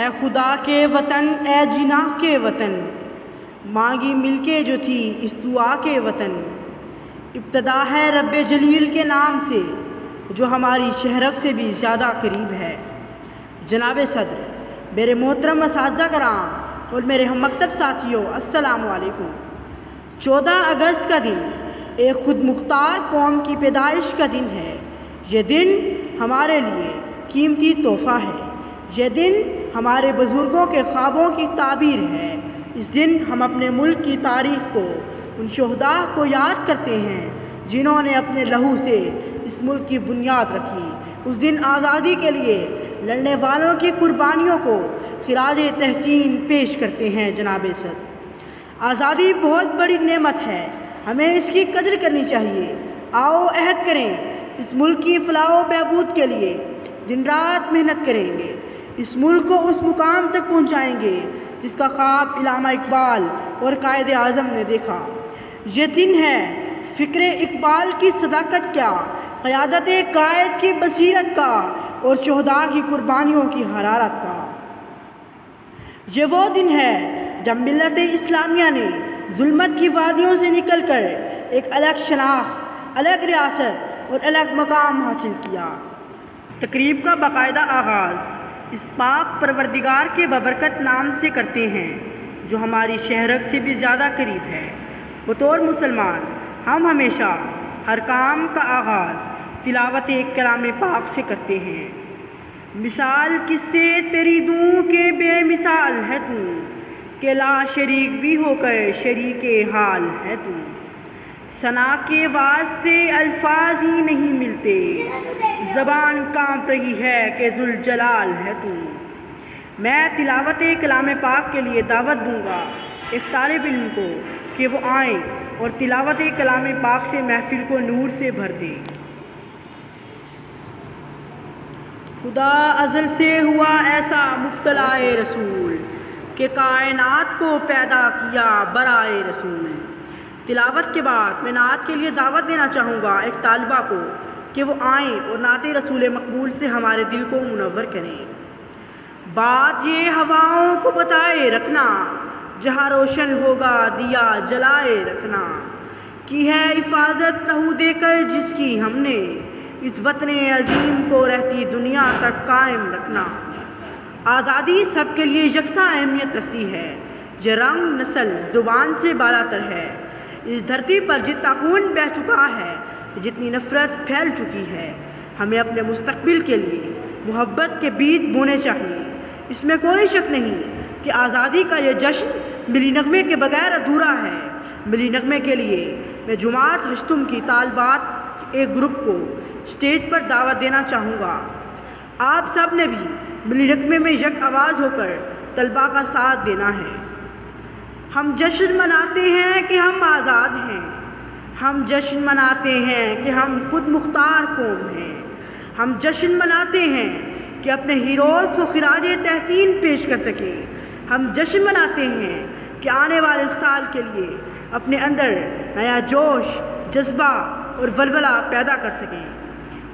اے خدا کے وطن، اے جناح کے وطن، مانگی مل کے جو تھی اس دعا کے وطن۔ ابتدا ہے رب جلیل کے نام سے جو ہماری شہرک سے بھی زیادہ قریب ہے۔ جناب صدر، میرے محترم اساتذہ کرام اور میرے ہم مکتب ساتھیوں، السلام علیکم۔ 14 اگست کا دن ایک خود مختار قوم کی پیدائش کا دن ہے۔ یہ دن ہمارے لیے قیمتی تحفہ ہے۔ یہ دن ہمارے بزرگوں کے خوابوں کی تعبیر ہے۔ اس دن ہم اپنے ملک کی تاریخ کو، ان شہداء کو یاد کرتے ہیں جنہوں نے اپنے لہو سے اس ملک کی بنیاد رکھی۔ اس دن آزادی کے لیے لڑنے والوں کی قربانیوں کو خراج تحسین پیش کرتے ہیں۔ جناب صدر، آزادی بہت بڑی نعمت ہے، ہمیں اس کی قدر کرنی چاہیے۔ آؤ عہد کریں، اس ملک کی فلاح و بہبود کے لیے دن رات محنت کریں گے، اس ملک کو اس مقام تک پہنچائیں گے جس کا خواب علامہ اقبال اور قائد اعظم نے دیکھا۔ یہ دن ہے فکر اقبال کی صداقت کیا، قیادت قائد کی بصیرت کا اور شہداء کی قربانیوں کی حرارت کا۔ یہ وہ دن ہے جب ملت اسلامیہ نے ظلمت کی وادیوں سے نکل کر ایک الگ شناخت، الگ ریاست اور الگ مقام حاصل کیا۔ تقریب کا باقاعدہ آغاز اس پاک پروردگار کے ببرکت نام سے کرتے ہیں جو ہماری شہرک سے بھی زیادہ قریب ہے۔ بطور مسلمان ہم ہمیشہ ہر کام کا آغاز تلاوت کلام پاک سے کرتے ہیں۔ مثال کس سے تیری دوں کہ بے مثال ہے تو، کہ لا شریک بھی ہو کر شریک حال ہے تو۔ ثنا کے واسطے الفاظ ہی نہیں ملتے، زبان کانپ رہی ہے کہ ذوالجلال ہے تو۔ میں تلاوت کلام پاک کے لیے دعوت دوں گا ایک طالب علم کو کہ وہ آئیں اور تلاوت کلام پاک سے محفل کو نور سے بھر دیں۔ خدا ازل سے ہوا ایسا مبتلا رسول کہ کائنات کو پیدا کیا برائے رسول۔ تلاوت کے بعد میں نعت کے لیے دعوت دینا چاہوں گا ایک طالبہ کو کہ وہ آئیں اور نعت رسول مقبول سے ہمارے دل کو منور کریں۔ بات یہ ہواؤں کو بتائے رکھنا، جہاں روشن ہوگا دیا جلائے رکھنا۔ کی ہے حفاظت لہو دے کر جس کی ہم نے، اس وطن عظیم کو رہتی دنیا تک قائم رکھنا۔ آزادی سب کے لیے یکساں اہمیت رکھتی ہے، یہ رنگ نسل زبان سے بالاتر ہے۔ اس دھرتی پر جتنا خون بہہ چکا ہے، جتنی نفرت پھیل چکی ہے، ہمیں اپنے مستقبل کے لیے محبت کے بیج بونے چاہیے۔ اس میں کوئی شک نہیں کہ آزادی کا یہ جشن ملی نغمے کے بغیر ادھورا ہے۔ ملی نغمے کے لیے میں جماعت ہشتم کی طالبات ایک گروپ کو اسٹیج پر دعوت دینا چاہوں گا۔ آپ سب نے بھی ملی نغمے میں یک آواز ہو کر طلباء کا ساتھ دینا ہے۔ ہم جشن مناتے ہیں کہ ہم آزاد ہیں، ہم جشن مناتے ہیں کہ ہم خود مختار قوم ہیں، ہم جشن مناتے ہیں کہ اپنے ہیروز کو خراج تحسین پیش کر سکیں، ہم جشن مناتے ہیں کہ آنے والے سال کے لیے اپنے اندر نیا جوش، جذبہ اور ولولہ پیدا کر سکیں۔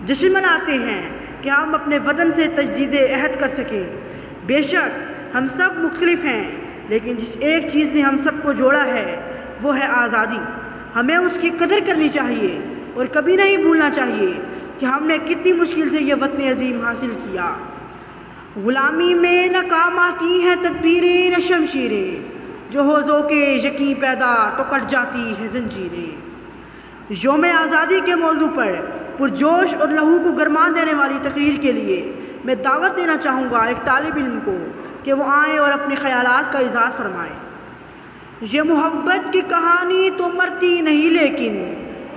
جشن مناتے ہیں کہ ہم اپنے وطن سے تجدید عہد کر سکیں۔ بے شک ہم سب مختلف ہیں، لیکن جس ایک چیز نے ہم سب کو جوڑا ہے وہ ہے آزادی۔ ہمیں اس کی قدر کرنی چاہیے اور کبھی نہیں بھولنا چاہیے کہ ہم نے کتنی مشکل سے یہ وطن عظیم حاصل کیا۔ غلامی میں نہ کام آتی ہیں تدبیریں نہ شمشیریں، جو ہو ذوق یقین پیدا تو کٹ جاتی ہے زنجیریں۔ یوم آزادی کے موضوع پر پرجوش اور لہو کو گرما دینے والی تقریر کے لیے میں دعوت دینا چاہوں گا ایک طالب علم کو کہ وہ آئیں اور اپنے خیالات کا اظہار فرمائیں۔ یہ محبت کی کہانی تو مرتی نہیں، لیکن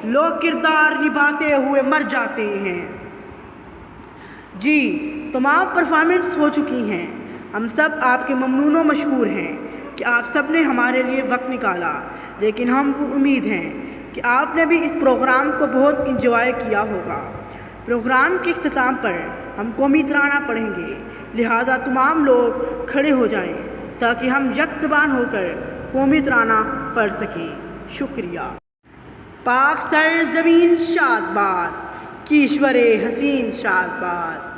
لوگ کردار نبھاتے ہوئے مر جاتے ہیں۔ جی، تمام پرفارمنس ہو چکی ہیں، ہم سب آپ کے ممنون و مشکور ہیں کہ آپ سب نے ہمارے لیے وقت نکالا، لیکن ہم کو امید ہیں کہ آپ نے بھی اس پروگرام کو بہت انجوائے کیا ہوگا۔ پروگرام کے اختتام پر ہم قومی ترانہ پڑھیں گے، لہٰذا تمام لوگ کھڑے ہو جائیں تاکہ ہم یک زبان ہو کر قومی ترانہ پڑھ سکیں۔ شکریہ۔ پاک سر زمین شاد باد، کیشور حسین شاد باد۔